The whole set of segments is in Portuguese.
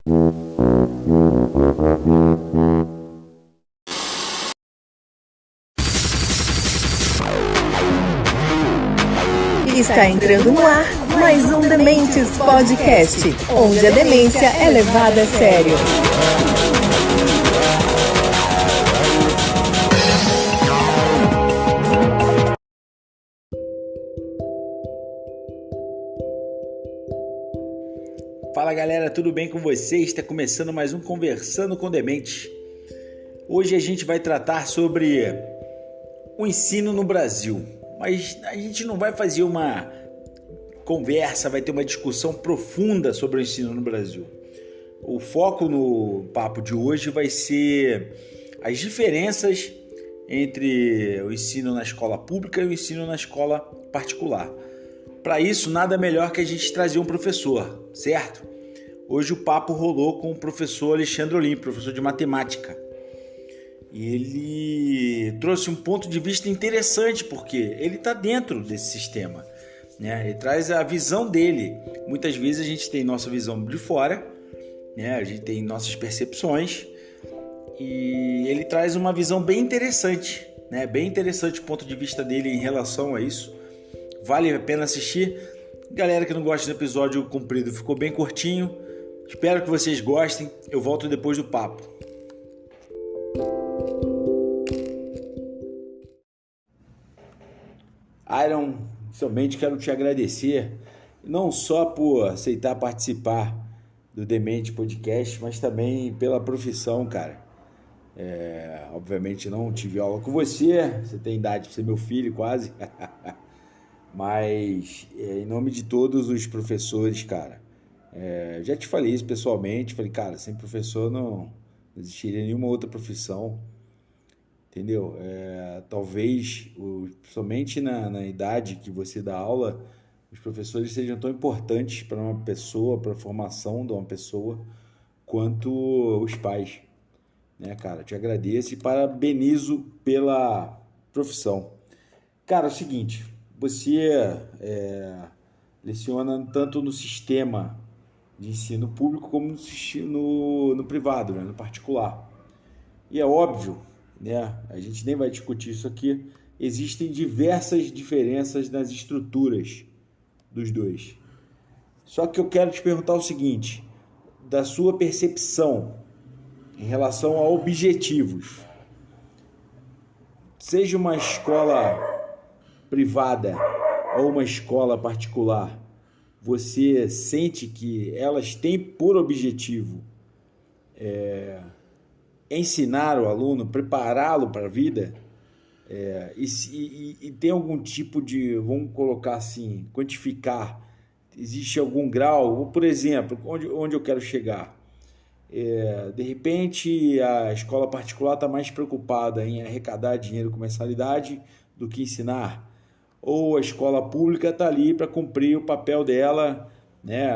Está entrando no ar mais um Dementes Podcast, onde a demência é levada a sério. Fala galera, tudo bem com vocês? Está começando mais um Conversando com Dementes. Hoje a gente vai tratar sobre o ensino no Brasil, mas a gente não vai fazer uma conversa, vai ter uma discussão profunda sobre o ensino no Brasil. O foco no papo de hoje vai ser as diferenças entre o ensino na escola pública e o ensino na escola particular. Para isso, nada melhor que a gente trazer um professor, certo? Hoje o papo rolou com o professor Alexandre Olim, professor de matemática. E ele trouxe um ponto de vista interessante, porque ele está dentro desse sistema, né? Ele traz a visão dele. Muitas vezes a gente tem nossa visão de fora, né? A gente tem nossas percepções, e ele traz uma visão bem interessante, né? Bem interessante o ponto de vista dele em relação a isso. Vale a pena assistir. Galera que não gosta do episódio comprido, ficou bem curtinho. Espero que vocês gostem. Eu volto depois do papo. Iron, somente quero te agradecer, não só por aceitar participar do Demente Podcast, mas também pela profissão, cara. Obviamente não tive aula com você, você tem idade para ser meu filho quase, mas em nome de todos os professores, cara, já te falei isso pessoalmente, falei, cara, sem professor não existiria nenhuma outra profissão, entendeu? Talvez, somente na idade que você dá aula, os professores sejam tão importantes para uma pessoa, para a formação de uma pessoa, quanto os pais, né, cara? Te agradeço e parabenizo pela profissão. Cara, é o seguinte, você leciona tanto no sistema de ensino público como no privado, né, no particular. E é óbvio, né, a gente nem vai discutir isso aqui, existem diversas diferenças nas estruturas dos dois. Só que eu quero te perguntar o seguinte, da sua percepção em relação a objetivos, seja uma escola privada ou uma escola particular, você sente que elas têm por objetivo ensinar o aluno, prepará-lo para a vida, e tem algum tipo de, vamos colocar assim, quantificar, existe algum grau, ou, por exemplo, onde eu quero chegar? De repente a escola particular está mais preocupada em arrecadar dinheiro com mensalidade do que ensinar, ou a escola pública está ali para cumprir o papel dela, né,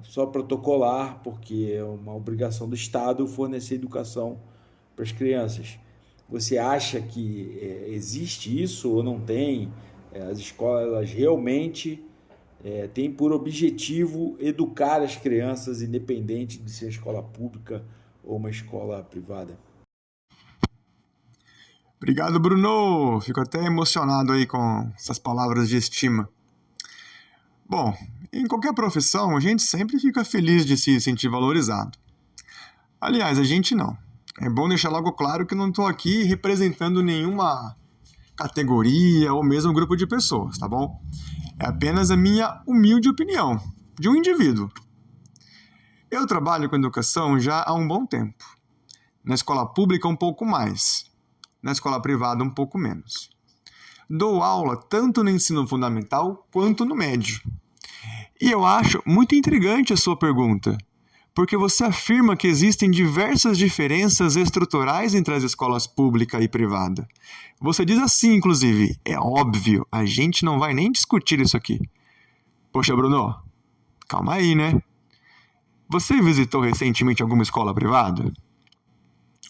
só protocolar, porque é uma obrigação do Estado fornecer educação para as crianças. Você acha que existe isso ou não tem? As escolas realmente têm por objetivo educar as crianças, independente de ser escola pública ou uma escola privada? Obrigado, Bruno. Fico até emocionado aí com essas palavras de estima. Bom, em qualquer profissão, a gente sempre fica feliz de se sentir valorizado. Aliás, a gente não. É bom deixar logo claro que não estou aqui representando nenhuma categoria ou mesmo grupo de pessoas, tá bom? É apenas a minha humilde opinião, de um indivíduo. Eu trabalho com educação já há um bom tempo. Na escola pública, um pouco mais. Na escola privada, um pouco menos. Dou aula tanto no ensino fundamental quanto no médio. E eu acho muito intrigante a sua pergunta, porque você afirma que existem diversas diferenças estruturais entre as escolas pública e privada. Você diz assim, inclusive, é óbvio, a gente não vai nem discutir isso aqui. Poxa, Bruno, calma aí, né? Você visitou recentemente alguma escola privada?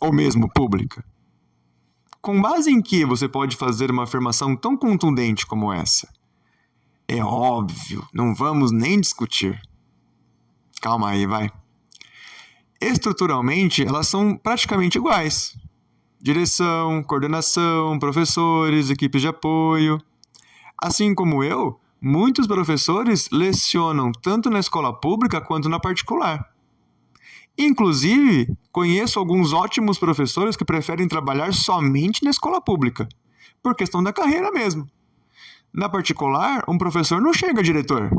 Ou mesmo pública? Com base em que você pode fazer uma afirmação tão contundente como essa? É óbvio, não vamos nem discutir. Calma aí, vai. Estruturalmente, elas são praticamente iguais. Direção, coordenação, professores, equipes de apoio. Assim como eu, muitos professores lecionam tanto na escola pública quanto na particular. Inclusive, conheço alguns ótimos professores que preferem trabalhar somente na escola pública, por questão da carreira mesmo. Na particular, um professor não chega a diretor,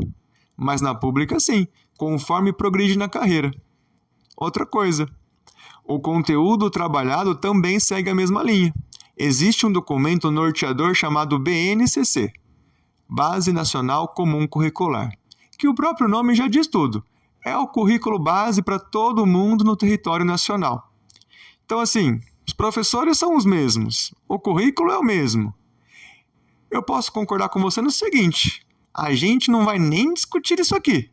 mas na pública sim, conforme progride na carreira. Outra coisa, o conteúdo trabalhado também segue a mesma linha. Existe um documento norteador chamado BNCC, Base Nacional Comum Curricular, que o próprio nome já diz tudo. É o currículo base para todo mundo no território nacional. Então, assim, os professores são os mesmos, o currículo é o mesmo. Eu posso concordar com você no seguinte: a gente não vai nem discutir isso aqui,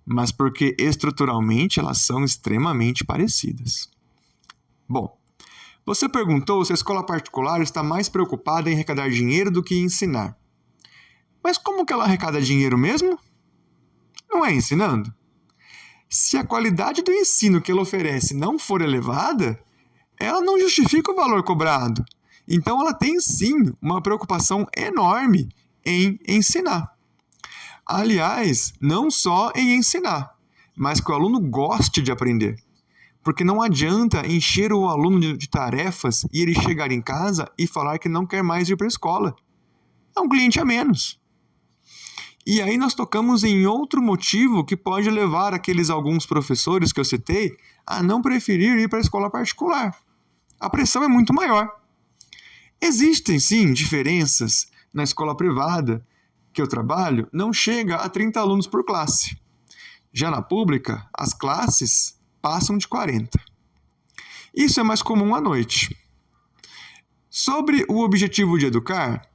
mas porque estruturalmente elas são extremamente parecidas. Bom, você perguntou se a escola particular está mais preocupada em arrecadar dinheiro do que em ensinar. Mas como que ela arrecada dinheiro mesmo? Não é ensinando? Se a qualidade do ensino que ela oferece não for elevada, ela não justifica o valor cobrado. Então ela tem sim uma preocupação enorme em ensinar. Aliás, não só em ensinar, mas que o aluno goste de aprender. Porque não adianta encher o aluno de tarefas e ele chegar em casa e falar que não quer mais ir para a escola. É um cliente a menos. E aí nós tocamos em outro motivo que pode levar aqueles alguns professores que eu citei a não preferir ir para a escola particular. A pressão é muito maior. Existem sim diferenças na escola privada que eu trabalho, não chega a 30 alunos por classe. Já na pública, as classes passam de 40. Isso é mais comum à noite. Sobre o objetivo de educar,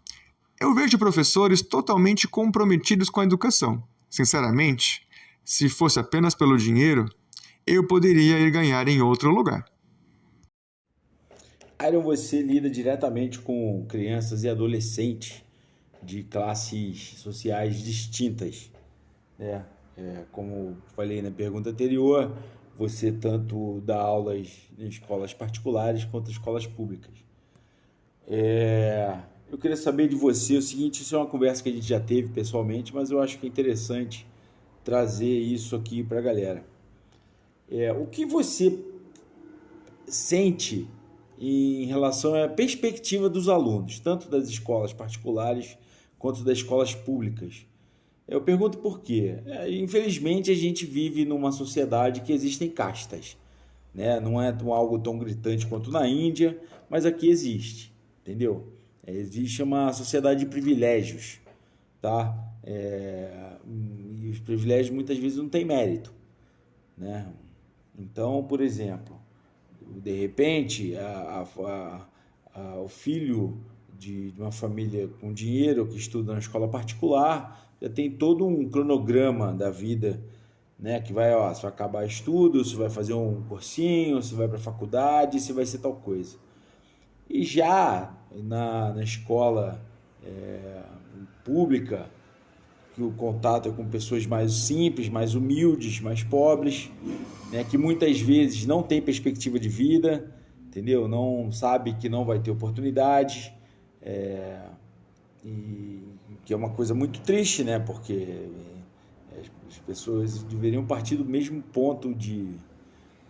eu vejo professores totalmente comprometidos com a educação. Sinceramente, se fosse apenas pelo dinheiro, eu poderia ir ganhar em outro lugar. Iron, você lida diretamente com crianças e adolescentes de classes sociais distintas, né? Como falei na pergunta anterior, você tanto dá aulas em escolas particulares quanto em escolas públicas. Eu queria saber de você o seguinte: isso é uma conversa que a gente já teve pessoalmente, mas eu acho que é interessante trazer isso aqui para a galera. O que você sente em relação à perspectiva dos alunos, tanto das escolas particulares quanto das escolas públicas? Eu pergunto por quê. Infelizmente, a gente vive numa sociedade que existem castas, né? Não é algo tão gritante quanto na Índia, mas aqui existe, entendeu? Existe uma sociedade de privilégios, tá? E os privilégios muitas vezes não têm mérito, né? Então, por exemplo, de repente, o filho de uma família com dinheiro que estuda na escola particular já tem todo um cronograma da vida, né? Que vai, você vai acabar estudo, você vai fazer um cursinho, você vai para a faculdade, você vai ser tal coisa. E já na escola pública, que o contato é com pessoas mais simples, mais humildes, mais pobres, né, que muitas vezes não tem perspectiva de vida, entendeu? Não sabe que não vai ter oportunidade, e que é uma coisa muito triste, né? Porque as pessoas deveriam partir do mesmo ponto de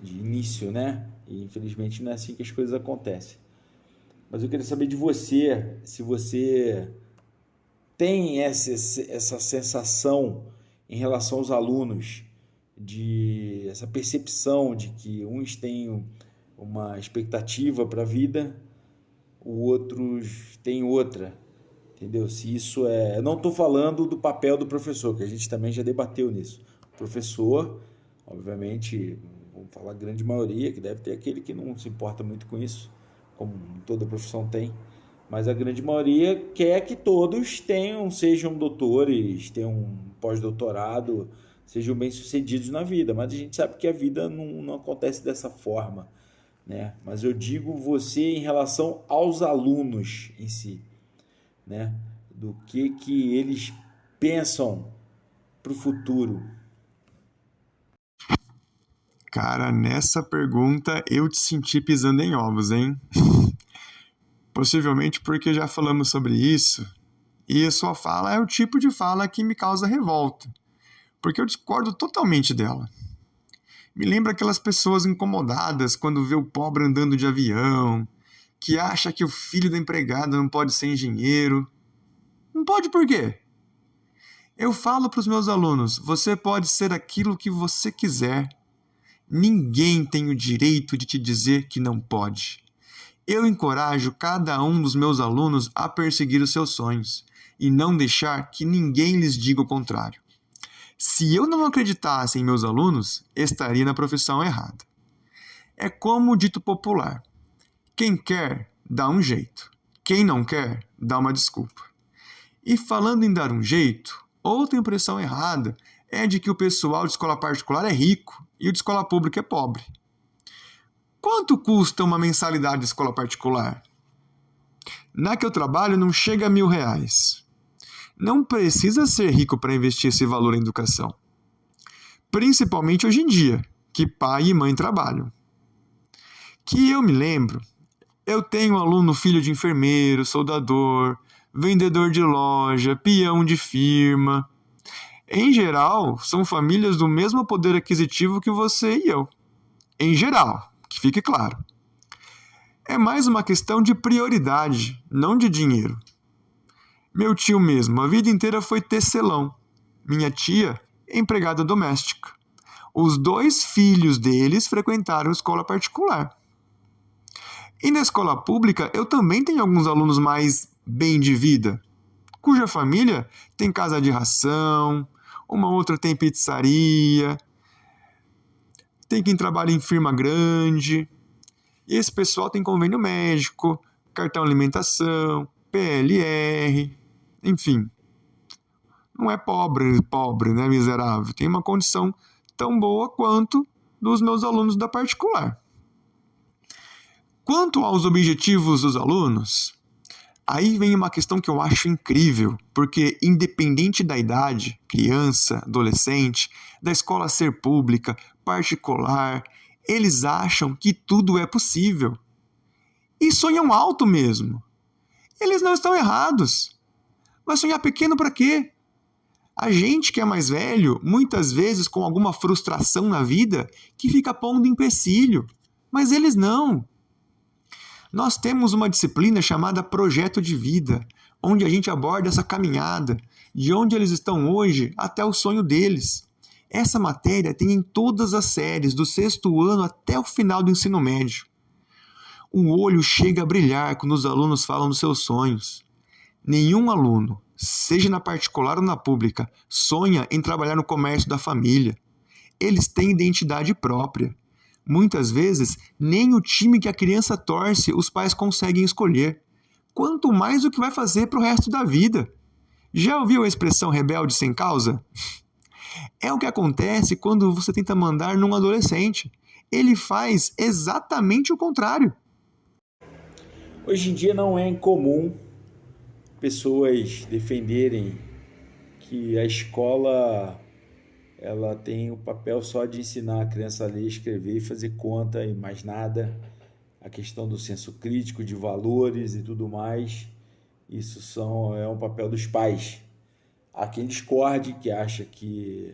início, né? E infelizmente não é assim que as coisas acontecem. Mas eu queria saber de você, se você tem essa sensação em relação aos alunos, de essa percepção de que uns têm uma expectativa para a vida, os outros têm outra, entendeu? Se isso eu não estou falando do papel do professor, que a gente também já debateu nisso. O professor, obviamente, vamos falar a grande maioria, que deve ter aquele que não se importa muito com isso, como toda profissão tem, mas a grande maioria quer que todos sejam doutores, tenham um pós-doutorado, sejam bem-sucedidos na vida, mas a gente sabe que a vida não acontece dessa forma, né? Mas eu digo você em relação aos alunos em si, né? Do que eles pensam para o futuro. Cara, nessa pergunta eu te senti pisando em ovos, hein? Possivelmente porque já falamos sobre isso, e a sua fala é o tipo de fala que me causa revolta, porque eu discordo totalmente dela. Me lembra aquelas pessoas incomodadas quando vê o pobre andando de avião, que acha que o filho da empregada não pode ser engenheiro. Não pode por quê? Eu falo para os meus alunos, você pode ser aquilo que você quiser. Ninguém tem o direito de te dizer que não pode. Eu encorajo cada um dos meus alunos a perseguir os seus sonhos e não deixar que ninguém lhes diga o contrário. Se eu não acreditasse em meus alunos, estaria na profissão errada. É como o dito popular: quem quer, dá um jeito. Quem não quer, dá uma desculpa. E falando em dar um jeito, outra impressão errada é de que o pessoal de escola particular é rico e o de escola pública é pobre. Quanto custa uma mensalidade de escola particular? Na que eu trabalho não chega a R$1.000. Não precisa ser rico para investir esse valor em educação. Principalmente hoje em dia, que pai e mãe trabalham. Que eu me lembro, eu tenho aluno filho de enfermeiro, soldador, vendedor de loja, peão de firma. Em geral, são famílias do mesmo poder aquisitivo que você e eu. Em geral, que fique claro. É mais uma questão de prioridade, não de dinheiro. Meu tio mesmo, a vida inteira foi tecelão. Minha tia, empregada doméstica. Os 2 filhos deles frequentaram escola particular. E na escola pública, eu também tenho alguns alunos mais bem de vida, cuja família tem casa de ração, uma outra tem pizzaria, tem quem trabalha em firma grande. E esse pessoal tem convênio médico, cartão alimentação, PLR, enfim. Não é pobre, né, miserável. Tem uma condição tão boa quanto dos meus alunos da particular. Quanto aos objetivos dos alunos, aí vem uma questão que eu acho incrível, porque independente da idade, criança, adolescente, da escola ser pública, particular, eles acham que tudo é possível. E sonham alto mesmo. Eles não estão errados. Mas sonhar pequeno para quê? A gente que é mais velho, muitas vezes com alguma frustração na vida, que fica pondo empecilho. Mas eles não. Nós temos uma disciplina chamada Projeto de Vida, onde a gente aborda essa caminhada, de onde eles estão hoje até o sonho deles. Essa matéria tem em todas as séries, do 6º ano até o final do ensino médio. O olho chega a brilhar quando os alunos falam dos seus sonhos. Nenhum aluno, seja na particular ou na pública, sonha em trabalhar no comércio da família. Eles têm identidade própria. Muitas vezes, nem o time que a criança torce os pais conseguem escolher. Quanto mais o que vai fazer para o resto da vida. Já ouviu a expressão rebelde sem causa? É o que acontece quando você tenta mandar num adolescente. Ele faz exatamente o contrário. Hoje em dia não é incomum pessoas defenderem que a escola ela tem o papel só de ensinar a criança a ler, escrever e fazer conta e mais nada. A questão do senso crítico, de valores e tudo mais, isso é um papel dos pais. Há quem discorde, que acha que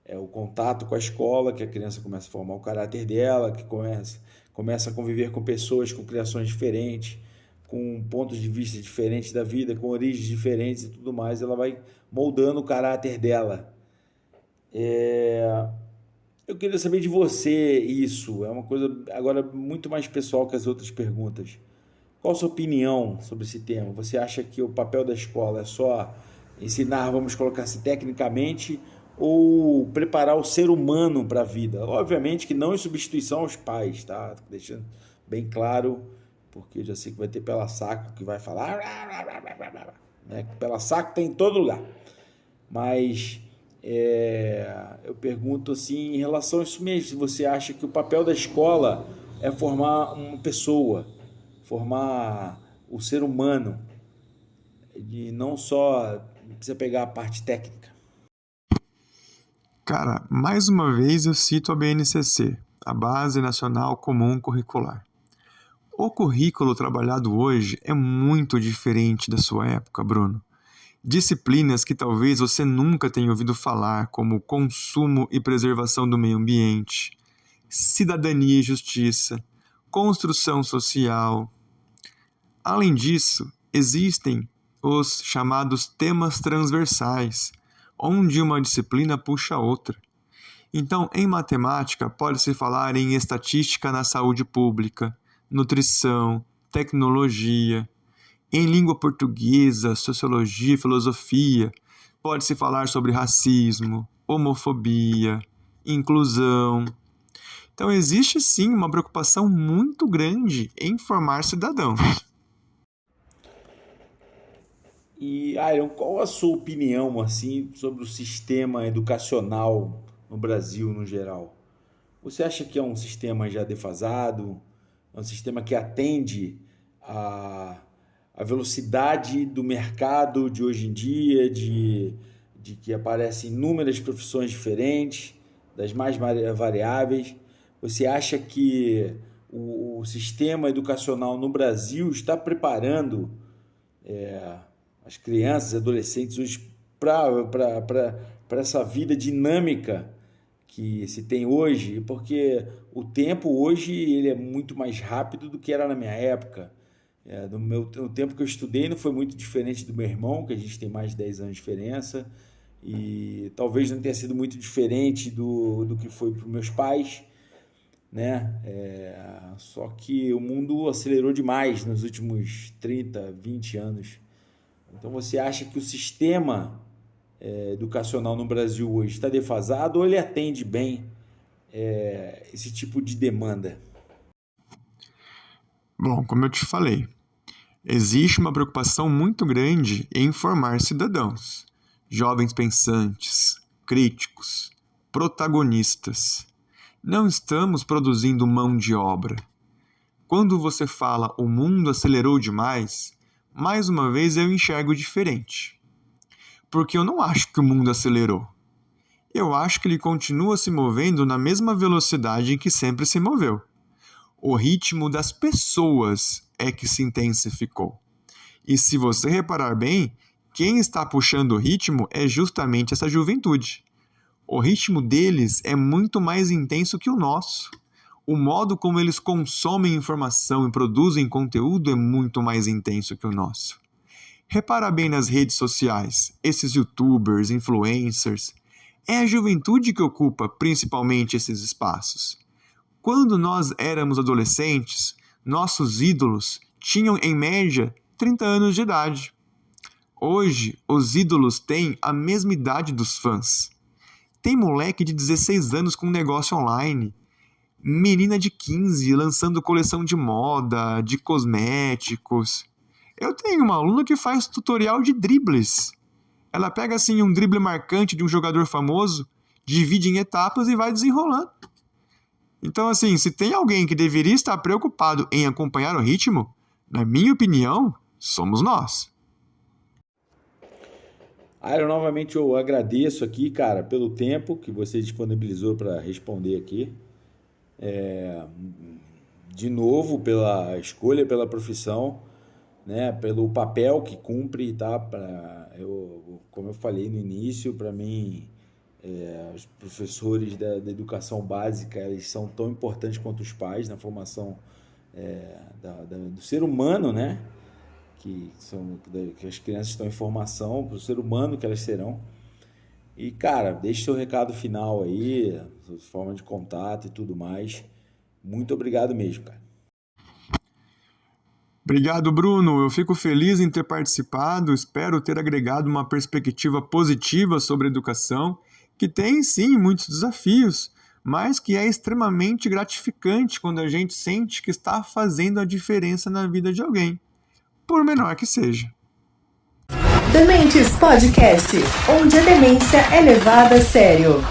é o contato com a escola, que a criança começa a formar o caráter dela, que começa a conviver com pessoas com criações diferentes, com pontos de vista diferentes da vida, com origens diferentes e tudo mais, ela vai moldando o caráter dela. Eu queria saber de você isso, é uma coisa agora muito mais pessoal que as outras perguntas. Qual a sua opinião sobre esse tema? Você acha que o papel da escola é só ensinar, vamos colocar assim, tecnicamente, ou preparar o ser humano para a vida? Obviamente que não em substituição aos pais, tá? Deixando bem claro, porque eu já sei que vai ter pela saco que vai falar, né? Pela saco tem em todo lugar. Mas eu pergunto assim, em relação a isso mesmo, se você acha que o papel da escola é formar uma pessoa, formar o ser humano, e não só precisa pegar a parte técnica. Cara, mais uma vez eu cito a BNCC, a Base Nacional Comum Curricular. O currículo trabalhado hoje é muito diferente da sua época, Bruno. Disciplinas que talvez você nunca tenha ouvido falar, como consumo e preservação do meio ambiente, cidadania e justiça, construção social. Além disso, existem os chamados temas transversais, onde uma disciplina puxa a outra. Então, em matemática, pode-se falar em estatística na saúde pública, nutrição, tecnologia. Em língua portuguesa, sociologia e filosofia, pode-se falar sobre racismo, homofobia, inclusão. Então, existe sim uma preocupação muito grande em formar cidadãos. E, Iron, qual a sua opinião assim, sobre o sistema educacional no Brasil no geral? Você acha que é um sistema já defasado? É um sistema que atende a velocidade do mercado de hoje em dia, de que aparecem inúmeras profissões diferentes, das mais variáveis? Você acha que o sistema educacional no Brasil está preparando as crianças e adolescentes hoje para essa vida dinâmica que se tem hoje? Porque o tempo hoje ele é muito mais rápido do que era na minha época. No tempo que eu estudei não foi muito diferente do meu irmão, que a gente tem mais de 10 anos de diferença, e talvez não tenha sido muito diferente do que foi para os meus pais, né? Só que o mundo acelerou demais nos últimos 30, 20 anos. Então você acha que o sistema educacional no Brasil hoje está defasado ou ele atende bem esse tipo de demanda? Bom, como eu te falei, existe uma preocupação muito grande em formar cidadãos, jovens pensantes, críticos, protagonistas. Não estamos produzindo mão de obra. Quando você fala o mundo acelerou demais, mais uma vez eu enxergo diferente. Porque eu não acho que o mundo acelerou. Eu acho que ele continua se movendo na mesma velocidade em que sempre se moveu. O ritmo das pessoas é que se intensificou. E se você reparar bem, quem está puxando o ritmo é justamente essa juventude. O ritmo deles é muito mais intenso que o nosso. O modo como eles consomem informação e produzem conteúdo é muito mais intenso que o nosso. Repara bem nas redes sociais, esses youtubers, influencers. É a juventude que ocupa principalmente esses espaços. Quando nós éramos adolescentes, nossos ídolos tinham em média 30 anos de idade. Hoje, os ídolos têm a mesma idade dos fãs. Tem moleque de 16 anos com negócio online. Menina de 15 lançando coleção de moda, de cosméticos. Eu tenho uma aluna que faz tutorial de dribles. Ela pega assim um drible marcante de um jogador famoso, divide em etapas e vai desenrolando. Então assim, se tem alguém que deveria estar preocupado em acompanhar o ritmo, na minha opinião, somos nós. Novamente eu agradeço aqui, cara, pelo tempo que você disponibilizou para responder aqui. De novo, pela escolha, pela profissão, né, pelo papel que cumpre, tá? Como eu falei no início, para mim, os professores da educação básica, eles são tão importantes quanto os pais na formação do ser humano, né? Que as crianças estão em formação, para o ser humano que elas serão. E, cara, deixe seu recado final aí, sua forma de contato e tudo mais. Muito obrigado mesmo, cara. Obrigado, Bruno. Eu fico feliz em ter participado, espero ter agregado uma perspectiva positiva sobre a educação, que tem, sim, muitos desafios, mas que é extremamente gratificante quando a gente sente que está fazendo a diferença na vida de alguém, por menor que seja. Dementes Podcast, onde a demência é levada a sério.